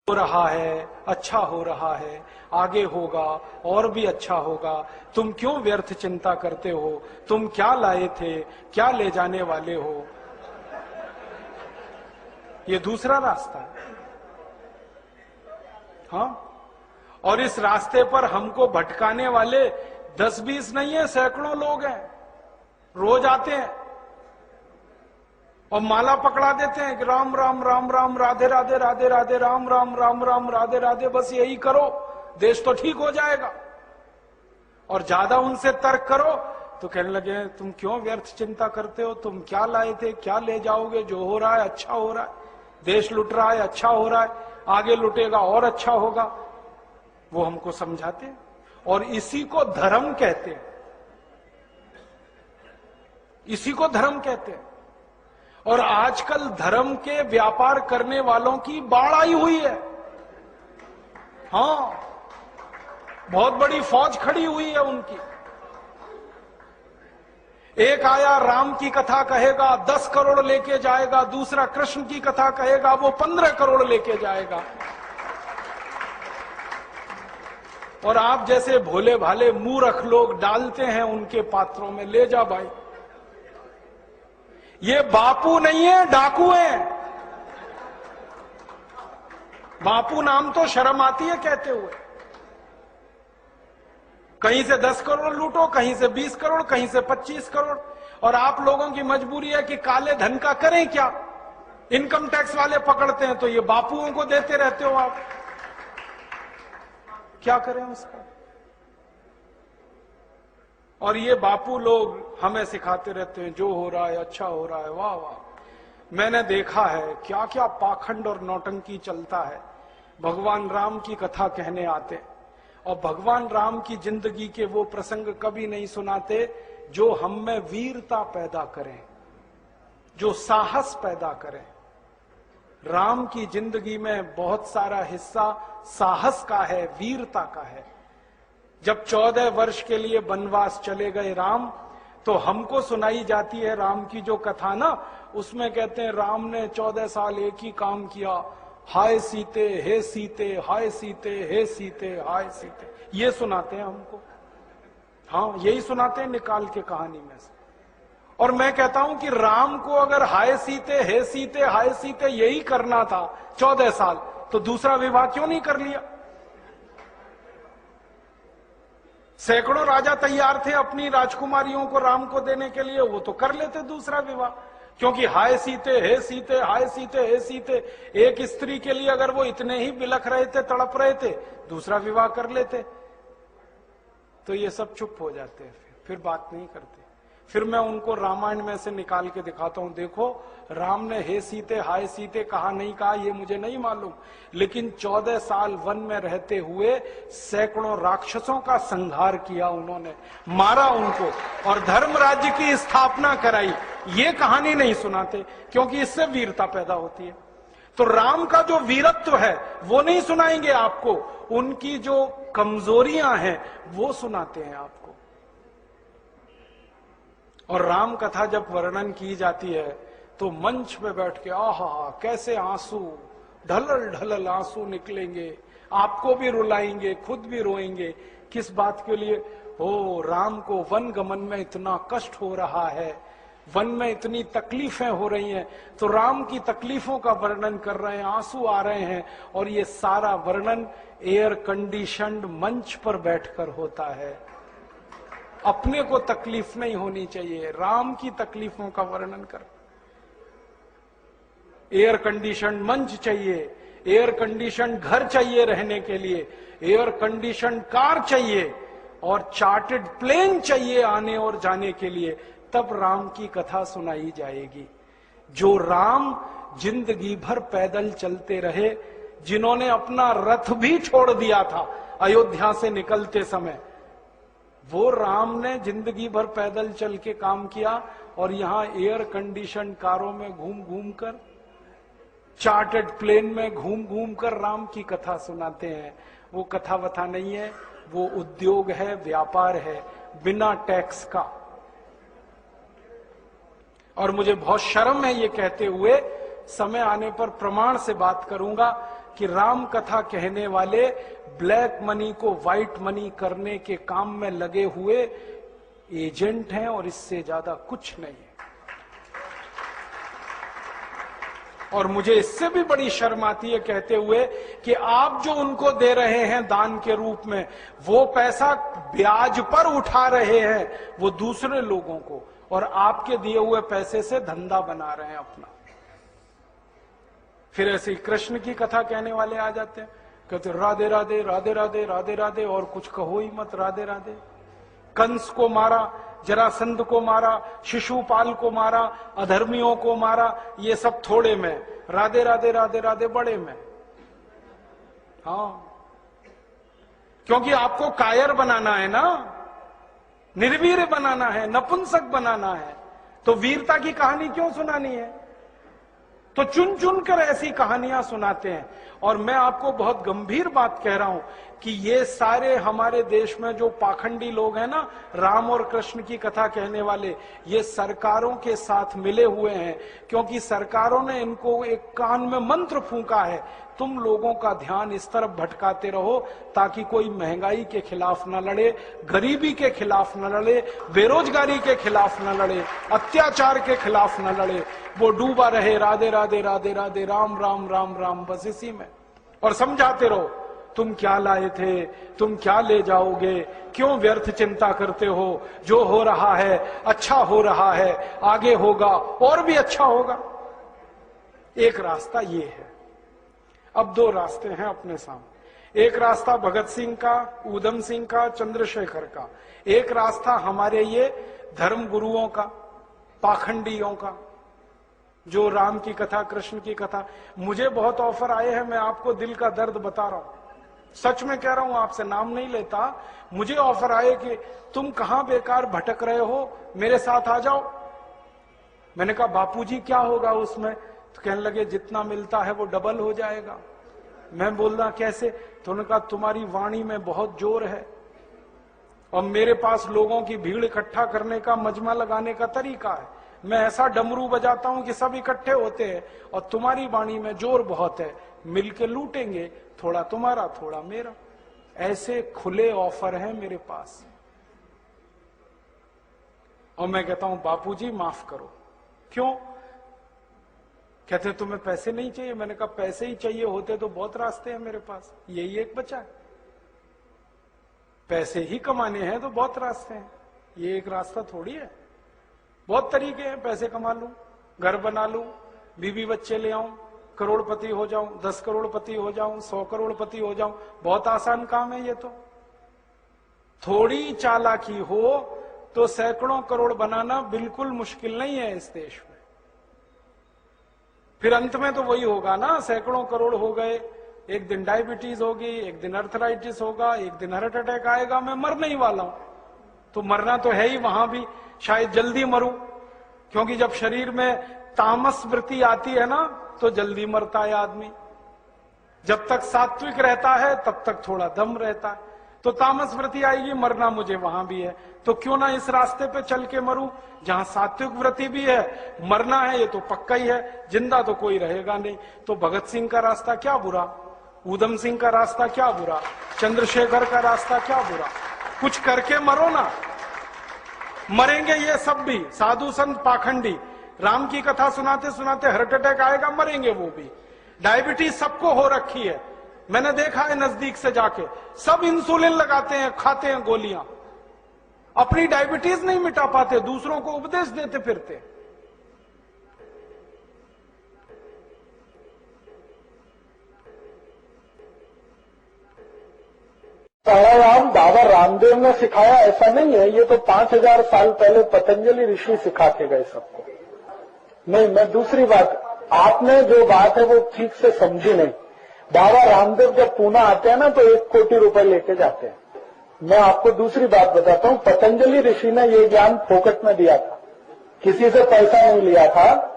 हो रहा है, अच्छा हो रहा है, आगे होगा और भी अच्छा होगा। तुम क्यों व्यर्थ चिंता करते हो? तुम क्या लाए थे, क्या ले जाने वाले हो? ये दूसरा रास्ता है। हाँ, और इस रास्ते पर हमको भटकाने वाले 10-20 नहीं है, सैकड़ों लोग हैं। रोज आते हैं और माला पकड़ा देते हैं कि राम राम राम राम, राधे राधे राधे राधे, राम राम राम राम, राधे राधे, बस यही करो, देश तो ठीक हो जाएगा। और ज्यादा उनसे तर्क करो तो कहने लगे तुम क्यों व्यर्थ चिंता करते हो? तुम क्या लाए थे, क्या ले जाओगे? जो हो रहा है अच्छा हो रहा है, देश लुट रहा है, अच्छा हो रहा है, आगे लुटेगा और अच्छा होगा। वो हमको समझाते हैं और इसी को धर्म कहते हैं, इसी को धर्म कहते हैं। और आजकल धर्म के व्यापार करने वालों की बाढ़ आई हुई है। हाँ, बहुत बड़ी फौज खड़ी हुई है उनकी। एक आया राम की कथा कहेगा 10 करोड़ लेके जाएगा, दूसरा कृष्ण की कथा कहेगा वो 15 करोड़ लेके जाएगा। और आप जैसे भोले भाले मूर्ख लोग डालते हैं उनके पात्रों में, ले जा भाई। ये बापू नहीं है, डाकू हैं। बापू नाम तो शर्म आती है कहते हुए। कहीं से 10 करोड़ लूटो, कहीं से 20 करोड़, कहीं से 25 करोड़। और आप लोगों की मजबूरी है कि काले धन का करें क्या? इनकम टैक्स वाले पकड़ते हैं तो ये बापुओं को देते रहते हो आप, क्या करें उसका? और ये बापू लोग हमें सिखाते रहते हैं जो हो रहा है अच्छा हो रहा है। वाह वाह, मैंने देखा है क्या क्या पाखंड और नौटंकी चलता है। भगवान राम की कथा कहने आते और भगवान राम की जिंदगी के वो प्रसंग कभी नहीं सुनाते जो हम में वीरता पैदा करें, जो साहस पैदा करें। राम की जिंदगी में बहुत सारा हिस्सा साहस का है, वीरता का है। जब 14 वर्ष के लिए वनवास चले गए राम, तो हमको सुनाई जाती है राम की जो कथा ना, उसमें कहते हैं राम ने 14 साल एक ही काम किया, हाय सीते हे सीते, हाय सीते हे सीते, हाय सीते, ये सुनाते हैं हमको। हाँ, यही सुनाते हैं निकाल के कहानी में से। और मैं कहता हूं कि राम को अगर हाय सीते हे सीते हाय सीते यही करना था 14 साल, तो दूसरा विवाह क्यों नहीं कर लिया? सैकड़ों राजा तैयार थे अपनी राजकुमारियों को राम को देने के लिए, वो तो कर लेते दूसरा विवाह। क्योंकि हाय सीते हे सीते, हाय सीते हे सीते, एक स्त्री के लिए अगर वो इतने ही बिलख रहे थे, तड़प रहे थे, दूसरा विवाह कर लेते। तो ये सब चुप हो जाते हैं, फिर बात नहीं करते। फिर मैं उनको रामायण में से निकाल के दिखाता हूं, देखो राम ने हे सीते हाय सीते कहा नहीं कहा ये मुझे नहीं मालूम, लेकिन 14 साल वन में रहते हुए सैकड़ों राक्षसों का संहार किया उन्होंने, मारा उनको और धर्म राज्य की स्थापना कराई। ये कहानी नहीं सुनाते क्योंकि इससे वीरता पैदा होती है। तो राम का जो वीरत्व है वो नहीं सुनाएंगे आपको, उनकी जो कमजोरियां हैं वो सुनाते हैं आपको। और राम कथा जब वर्णन की जाती है तो मंच पे बैठ के आहा कैसे आंसू, ढलल ढलल आंसू निकलेंगे, आपको भी रुलाएंगे, खुद भी रोएंगे। किस बात के लिए? ओ, राम को वन गमन में इतना कष्ट हो रहा है, वन में इतनी तकलीफें हो रही हैं, तो राम की तकलीफों का वर्णन कर रहे हैं, आंसू आ रहे हैं। और ये सारा वर्णन एयर कंडीशन्ड मंच पर बैठकर होता है। अपने को तकलीफ नहीं होनी चाहिए, राम की तकलीफों का वर्णन कर। एयर कंडीशन मंच चाहिए, एयर कंडीशन घर चाहिए रहने के लिए, एयर कंडीशन कार चाहिए और चार्टर्ड प्लेन चाहिए आने और जाने के लिए, तब राम की कथा सुनाई जाएगी। जो राम जिंदगी भर पैदल चलते रहे, जिन्होंने अपना रथ भी छोड़ दिया था अयोध्या से निकलते समय, वो राम ने जिंदगी भर पैदल चल के काम किया और यहां एयर कंडीशन कारों में घूम घूम कर, चार्टर्ड प्लेन में घूम घूम कर राम की कथा सुनाते हैं। वो कथा वथा नहीं है, वो उद्योग है, व्यापार है, बिना टैक्स का। और मुझे बहुत शर्म है ये कहते हुए, समय आने पर प्रमाण से बात करूंगा कि राम कथा कहने वाले ब्लैक मनी को व्हाइट मनी करने के काम में लगे हुए एजेंट हैं और इससे ज्यादा कुछ नहीं है। और मुझे इससे भी बड़ी शर्म आती है कहते हुए कि आप जो उनको दे रहे हैं दान के रूप में, वो पैसा ब्याज पर उठा रहे हैं वो दूसरे लोगों को, और आपके दिए हुए पैसे से धंधा बना रहे हैं अपना। फिर ऐसे ही कृष्ण की कथा कहने वाले आ जाते हैं, कहते राधे राधे राधे राधे राधे राधे, और कुछ कहो ही मत, राधे राधे। कंस को मारा, जरासंध को मारा, शिशुपाल को मारा, अधर्मियों को मारा, ये सब थोड़े में, राधे राधे राधे राधे बड़े में। हाँ, क्योंकि आपको कायर बनाना है ना, निर्वीर बनाना है, नपुंसक बनाना है, तो वीरता की कहानी क्यों सुनानी है? तो चुन चुन कर ऐसी कहानियां सुनाते हैं। और मैं आपको बहुत गंभीर बात कह रहा हूं कि ये सारे हमारे देश में जो पाखंडी लोग हैं ना, राम और कृष्ण की कथा कहने वाले, ये सरकारों के साथ मिले हुए हैं, क्योंकि सरकारों ने इनको एक कान में मंत्र फूंका है, तुम लोगों का ध्यान इस तरफ भटकाते रहो ताकि कोई महंगाई के खिलाफ न लड़े, गरीबी के खिलाफ न लड़े, बेरोजगारी के खिलाफ न लड़े, अत्याचार के खिलाफ न लड़े, वो डूबा रहे राधे राधे राधे राधे राम राम राम राम, बस इसी में। और समझाते रहो, तुम क्या लाए थे, तुम क्या ले जाओगे, क्यों व्यर्थ चिंता करते हो, जो हो रहा है अच्छा हो रहा है, आगे होगा और भी अच्छा होगा। एक रास्ता ये है। अब दो रास्ते हैं अपने सामने, एक रास्ता भगत सिंह का, ऊधम सिंह का, चंद्रशेखर का, एक रास्ता हमारे ये धर्म गुरुओं का, पाखंडियों का, जो राम की कथा, कृष्ण की कथा। मुझे बहुत ऑफर आए हैं, मैं आपको दिल का दर्द बता रहा हूं, सच में कह रहा हूं, आपसे नाम नहीं लेता। मुझे ऑफर आए कि तुम कहां बेकार भटक रहे हो, मेरे साथ आ जाओ। मैंने कहा बापूजी क्या होगा उसमें? तो कहने लगे जितना मिलता है वो डबल हो जाएगा। मैं बोल रहा कैसे? तो उन्होंने कहा तुम्हारी वाणी में बहुत जोर है और मेरे पास लोगों की भीड़ इकट्ठा करने का, मजमा लगाने का तरीका है। मैं ऐसा डमरू बजाता हूं कि सब इकट्ठे होते हैं, और तुम्हारी वाणी में जोर बहुत है, मिलके लूटेंगे, थोड़ा तुम्हारा थोड़ा मेरा। ऐसे खुले ऑफर हैं मेरे पास। और मैं कहता हूं बापूजी माफ करो। क्यों? कहते तुम्हें पैसे नहीं चाहिए। मैंने कहा पैसे ही चाहिए होते तो बहुत रास्ते हैं मेरे पास, यही एक बचा है। पैसे ही कमाने हैं तो बहुत रास्ते हैं, ये एक रास्ता थोड़ी है। बहुत तरीके हैं, पैसे कमा लूं, घर बना लूं, बीवी बच्चे ले आऊं, करोड़पति हो जाऊं, 10 करोड़पति हो जाऊं, 100 करोड़पति हो जाऊं, बहुत आसान काम है ये तो। थोड़ी चालाकी हो तो सैकड़ों करोड़ बनाना बिल्कुल मुश्किल नहीं है इस देश में। फिर अंत में तो वही होगा ना, सैकड़ों करोड़ हो गए, एक दिन डायबिटीज होगी, एक दिन अर्थराइटिस होगा, एक दिन हार्ट अटैक आएगा, मैं मर नहीं वाला हूं। तो मरना तो है ही, वहां भी शायद जल्दी मरूं, क्योंकि जब शरीर में तामस वृत्ति आती है ना तो जल्दी मरता है आदमी। जब तक सात्विक रहता है तब तक थोड़ा दम रहता है, तो तामस वृत्ति आएगी, मरना मुझे वहां भी है। तो क्यों ना इस रास्ते पे चल के मरूं जहां सात्विक वृत्ति भी है, मरना है ये तो पक्का ही है, जिंदा तो कोई रहेगा नहीं। तो भगत सिंह का रास्ता क्या बुरा, ऊधम सिंह का रास्ता क्या बुरा, चंद्रशेखर का रास्ता क्या बुरा? कुछ करके मरो ना। मरेंगे ये सब भी, साधु संत पाखंडी, राम की कथा सुनाते सुनाते हार्ट अटैक आएगा, मरेंगे वो भी। डायबिटीज सबको हो रखी है, मैंने देखा है नजदीक से जाके, सब इंसुलिन लगाते हैं, खाते हैं गोलियां, अपनी डायबिटीज नहीं मिटा पाते, दूसरों को उपदेश देते फिरते। प्राणायाम बाबा रामदेव ने सिखाया ऐसा नहीं है, ये तो 5000 साल पहले पतंजलि ऋषि सिखा के गए सबको। नहीं, मैं दूसरी बात, आपने जो बात है वो ठीक से समझी नहीं। बाबा रामदेव जब पूना आते हैं ना तो 1 कोटि रुपए लेके जाते हैं। मैं आपको दूसरी बात बताता हूँ, पतंजलि ऋषि ने ये ज्ञान फोकट में दिया था, किसी से पैसा नहीं लिया था।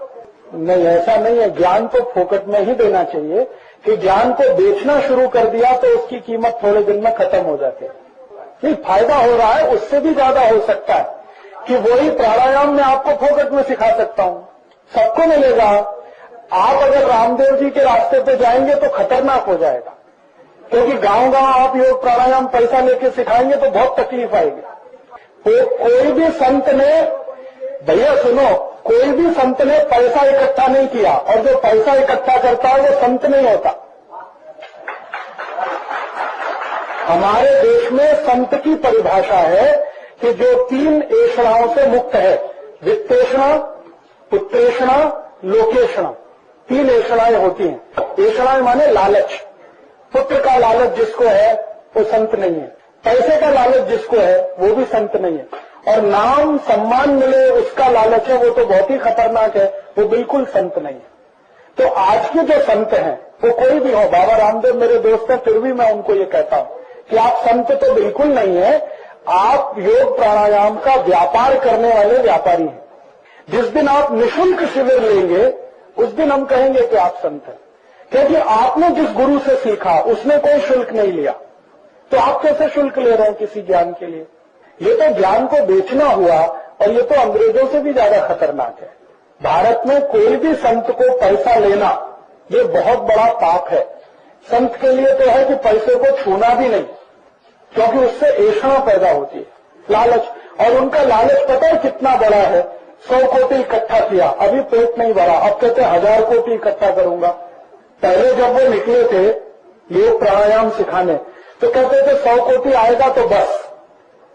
नहीं, ऐसा नहीं है, ज्ञान तो फोकट में ही देना चाहिए। कि ज्ञान को बेचना शुरू कर दिया तो उसकी कीमत थोड़े दिन में खत्म हो जाती है। नहीं, फायदा हो रहा है, उससे भी ज्यादा हो सकता है कि वही प्राणायाम मैं आपको फोकट में सिखा सकता हूं, सबको मिलेगा। आप अगर रामदेव जी के रास्ते पे जाएंगे तो खतरनाक हो जाएगा, क्योंकि गांव-गांव आप योग प्राणायाम पैसा लेके सिखाएंगे तो बहुत तकलीफ आएगी। तो कोई भी संत ने, भैया सुनो, कोई भी संत ने पैसा इकट्ठा नहीं किया, और जो पैसा इकट्ठा करता है वो संत नहीं होता। हमारे देश में संत की परिभाषा है कि जो 3 ऐषणाओं से मुक्त है, वित्तेषणा, पुत्रेषणा, लोकेषणा, 3 ऐषणाएं होती हैं। ऐषणाएं माने लालच। पुत्र का लालच जिसको है वो संत नहीं है, पैसे का लालच जिसको है वो भी संत नहीं है, और नाम सम्मान मिले उसका लालच है, वो तो बहुत ही खतरनाक है, वो बिल्कुल संत नहीं है। तो आज के जो संत हैं वो कोई भी हो, बाबा रामदेव मेरे दोस्त हैं, फिर भी मैं उनको ये कहता हूं कि आप संत तो बिल्कुल नहीं है, आप योग प्राणायाम का व्यापार करने वाले व्यापारी हैं। जिस दिन आप निःशुल्क शिविर लेंगे उस दिन हम कहेंगे कि आप संत हैं, क्योंकि आपने जिस गुरु से सीखा उसने कोई शुल्क नहीं लिया, तो आप कैसे शुल्क ले रहे हैं किसी ज्ञान के लिए? ये तो ज्ञान को बेचना हुआ, और ये तो अंग्रेजों से भी ज्यादा खतरनाक है। भारत में कोई भी संत को पैसा लेना ये बहुत बड़ा पाप है। संत के लिए तो है कि पैसे को छूना भी नहीं, क्योंकि उससे ऐषणा पैदा होती है, लालच। और उनका लालच पता है कितना बड़ा है? 100 कोटि इकट्ठा किया, अभी पेट नहीं भरा, अब कहते 1000 कोटि इकट्ठा करूंगा। पहले जब वो निकले थे योग प्राणायाम सिखाने तो कहते थे 100 कोटि आएगा तो बस,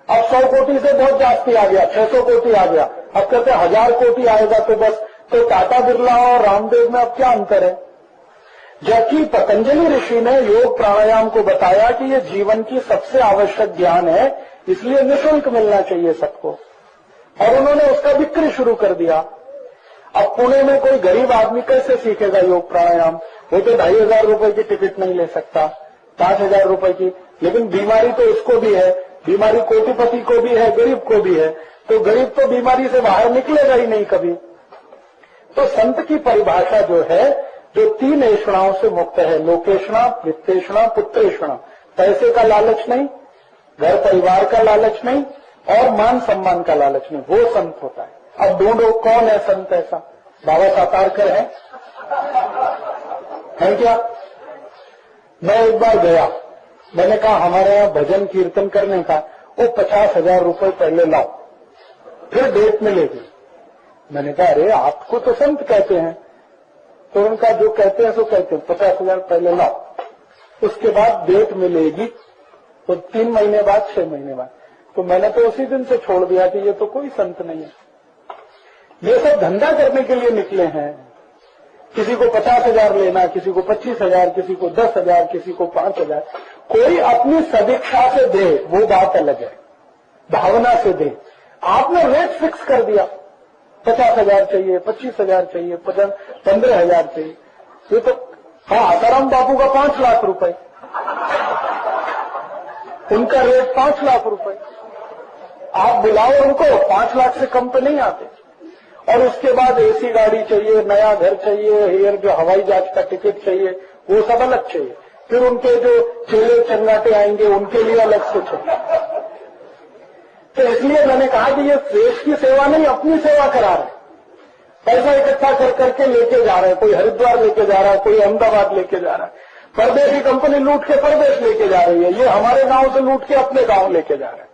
अब 100 कोटि से बहुत जास्ती आ गया, 600 कोटि आ गया, अब कहते 1000 कोटि आएगा तो बस। तो टाटा बिरला और रामदेव में अब क्या अंतर है? जबकि पतंजलि ऋषि ने योग प्राणायाम को बताया कि ये जीवन की सबसे आवश्यक ज्ञान है, इसलिए निःशुल्क मिलना चाहिए सबको, और उन्होंने उसका बिक्री शुरू कर दिया। अब पुणे में कोई गरीब आदमी कैसे सीखेगा योग प्राणायाम? वो तो 2500 रुपए की टिकट नहीं ले सकता, 5000 रुपए की। लेकिन बीमारी तो उसको भी है, बीमारी कोटिपति को भी है, गरीब को भी है, तो गरीब तो बीमारी से बाहर निकलेगा ही नहीं कभी। तो संत की परिभाषा जो है, जो 3 ऐषणाओं से मुक्त है, लोकेषणा, वित्तेषणा, पुत्रेषणा, पैसे का लालच नहीं, घर परिवार का लालच नहीं, और मान सम्मान का लालच नहीं, वो संत होता है। अब ढूंढो कौन है संत ऐसा? बाबा सातारकर है क्या? मैं एक बार गया, मैंने कहा हमारे यहाँ भजन कीर्तन करने का, वो 50,000 रुपए पहले लाओ, फिर डेट मिलेगी। मैंने कहा अरे आपको तो संत कहते हैं, तो उनका जो कहते हैं सो कहते हैं, 50,000 पहले लाओ, उसके बाद डेट मिलेगी, तो 3 महीने बाद, 6 महीने बाद। तो मैंने तो उसी दिन से छोड़ दिया कि ये तो कोई संत नहीं है, ये सब धंधा करने के लिए निकले हैं। किसी को 50,000 लेना, किसी को 25,000, किसी को 10,000, किसी को 5,000। कोई अपनी सदिच्छा से दे वो बात अलग है, भावना से दे। आपने रेट फिक्स कर दिया, 50,000 चाहिए, 25,000 चाहिए, 15,000 चाहिए। ये तो हाँ, आसाराम बापू का 5 लाख रुपए, उनका रेट 5 लाख रुपए। आप बुलाओ उनको, 5 लाख से कम पे नहीं आते। और उसके बाद एसी गाड़ी चाहिए, नया घर चाहिए, एयर जो हवाई जहाज का टिकट चाहिए, वो सब अलग चाहिए। फिर उनके जो चेले चंगाटे आएंगे उनके लिए अलग से चाहिए। तो इसलिए मैंने कहा कि ये देश की सेवा नहीं, अपनी सेवा करा रहे। पैसा इकट्ठा कर करके लेके जा रहे हैं, कोई हरिद्वार लेके जा रहा है, कोई अहमदाबाद लेके जा रहा है। परदेशी कंपनी लूट के परदेश लेके जा रही है, ये हमारे गांव से लूट के अपने गांव लेके जा रहे हैं।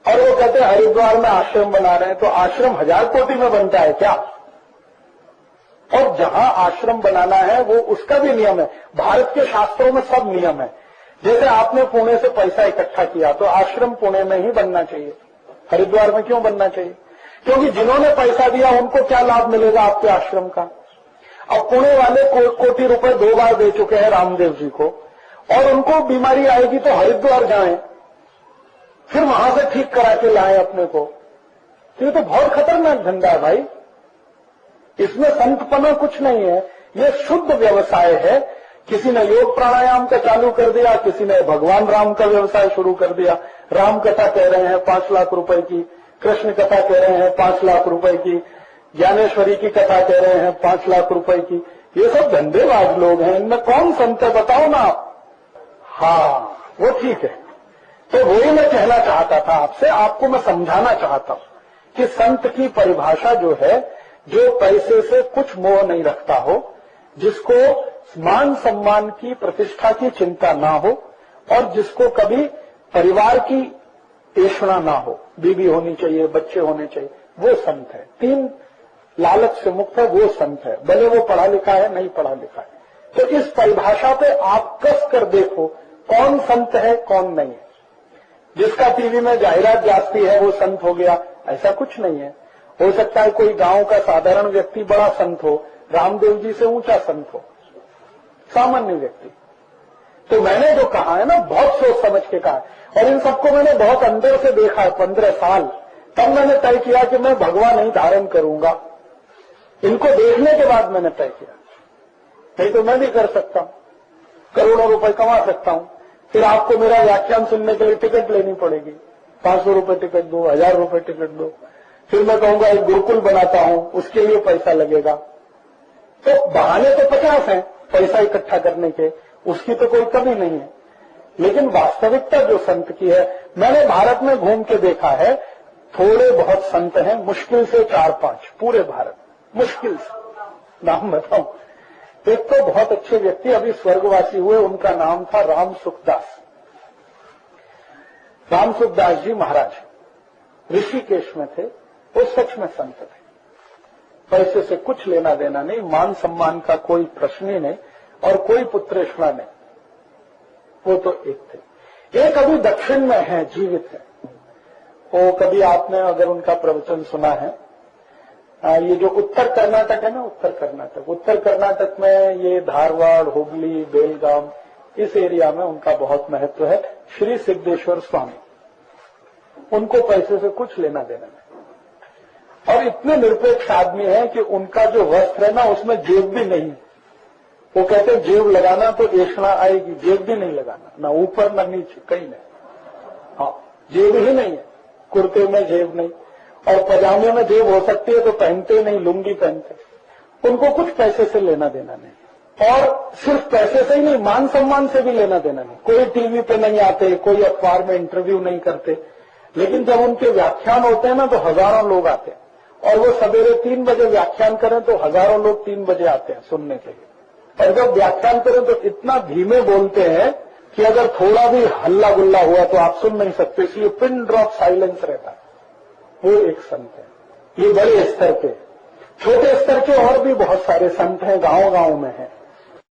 और वो कहते हैं हरिद्वार में आश्रम बना रहे हैं, तो आश्रम 1000 कोटि में बनता है क्या? और जहां आश्रम बनाना है वो उसका भी नियम है। भारत के शास्त्रों में सब नियम है। जैसे आपने पुणे से पैसा इकट्ठा किया तो आश्रम पुणे में ही बनना चाहिए, हरिद्वार में क्यों बनना चाहिए? क्योंकि जिन्होंने पैसा दिया उनको क्या लाभ मिलेगा आपके आश्रम का? अब पुणे वाले कोटि रुपए 2 बार दे चुके हैं रामदेव जी को, और उनको बीमारी आएगी तो हरिद्वार जाएं, फिर वहां से ठीक करा के लाए अपने को। तो ये तो बहुत खतरनाक धंधा है भाई, इसमें संतपना कुछ नहीं है, ये शुद्ध व्यवसाय है। किसी ने योग प्राणायाम का चालू कर दिया, किसी ने भगवान राम का व्यवसाय शुरू कर दिया। राम कथा कह रहे हैं 5 लाख रुपए की, कृष्ण कथा कह रहे हैं 5 लाख रुपए की, ज्ञानेश्वरी की कथा कह रहे हैं 5 लाख रुपए की। ये सब धंधेबाज लोग हैं, इनमें कौन संत है बताओ ना आप? हाँ, वो ठीक है। तो वही मैं कहना चाहता था आपसे, आपको मैं समझाना चाहता हूं कि संत की परिभाषा जो है जो पैसे से कुछ मोह नहीं रखता हो, जिसको मान सम्मान की, प्रतिष्ठा की चिंता ना हो, और जिसको कभी परिवार की तृष्णा ना हो, बीवी होनी चाहिए, बच्चे होने चाहिए, वो संत है। 3 लालच से मुक्त है, वो संत है, भले वो पढ़ा लिखा है नहीं पढ़ा लिखा है। तो इस परिभाषा पे आप कस कर देखो कौन संत है कौन नहीं है। जिसका टीवी में जाहिरात जाती है वो संत हो गया, ऐसा कुछ नहीं है। हो सकता है कोई गांव का साधारण व्यक्ति बड़ा संत हो, रामदेव जी से ऊंचा संत हो, सामान्य व्यक्ति। तो मैंने जो कहा है ना, बहुत सोच समझ के कहा है, और इन सबको मैंने बहुत अंदर से देखा है, 15 साल। तब मैंने तय किया कि मैं भगवा नहीं धारण करूंगा। इनको देखने के बाद मैंने तय किया, नहीं तो मैं भी कर सकता हूं, करोड़ों रुपए कमा सकता हूं। फिर आपको मेरा व्याख्यान सुनने के लिए टिकट लेनी पड़ेगी, 500 रुपए टिकट दो, 1000 रुपए टिकट दो। फिर मैं कहूंगा एक गुरुकुल बनाता हूं, उसके लिए पैसा लगेगा। तो बहाने तो 50 हैं पैसा इकट्ठा करने के, उसकी तो कोई कमी नहीं है। लेकिन वास्तविकता जो संत की है, मैंने भारत में घूम के देखा है, थोड़े बहुत संत हैं, मुश्किल से 4-5 पूरे भारत, मुश्किल से। नाम बताऊं, एक तो बहुत अच्छे व्यक्ति अभी स्वर्गवासी हुए, उनका नाम था राम सुखदास। राम सुखदास जी महाराज ऋषिकेश में थे, वो सच में संत थे। पैसे से कुछ लेना देना नहीं, मान सम्मान का कोई प्रश्न ही नहीं, और कोई पुत्रेष्णा नहीं। वो तो एक थे। एक अभी दक्षिण में है, जीवित है। वो कभी आपने अगर उनका प्रवचन सुना है, ये जो उत्तर कर्नाटक है ना, उत्तर कर्नाटक में ये धारवाड़, हुबली, बेलगाम, इस एरिया में उनका बहुत महत्व है। श्री सिद्धेश्वर स्वामी, उनको पैसे से कुछ लेना देना नहीं, और इतने निरपेक्ष आदमी है कि उनका जो वस्त्र है ना, उसमें जेब भी नहीं है। वो कहते हैं जेब लगाना तो ऐसा आएगी, जेब भी नहीं लगाना, ना ऊपर ना नीचे, कहीं नहीं। हाँ, जेब ही नहीं है, कुर्ते में जेब नहीं, और पजामे में जेब हो सकती है तो पहनते नहीं, लुंगी पहनते। उनको कुछ पैसे से लेना देना नहीं, और सिर्फ पैसे से ही नहीं, मान सम्मान से भी लेना देना नहीं। कोई टीवी पे नहीं आते, कोई अखबार में इंटरव्यू नहीं करते, लेकिन जब उनके व्याख्यान होते हैं ना तो हजारों लोग आते हैं, और वो सवेरे 3 बजे व्याख्यान करें तो हजारों लोग 3 बजे आते हैं सुनने के लिए। और जब व्याख्यान करें तो इतना धीमे बोलते हैं कि अगर थोड़ा भी हल्ला गुल्ला हुआ तो आप सुन नहीं सकते, इसलिए पिन ड्रॉप साइलेंस रहता है। वो एक संत है। ये बड़े स्तर के, छोटे स्तर के और भी बहुत सारे संत हैं, गांव गांव में हैं।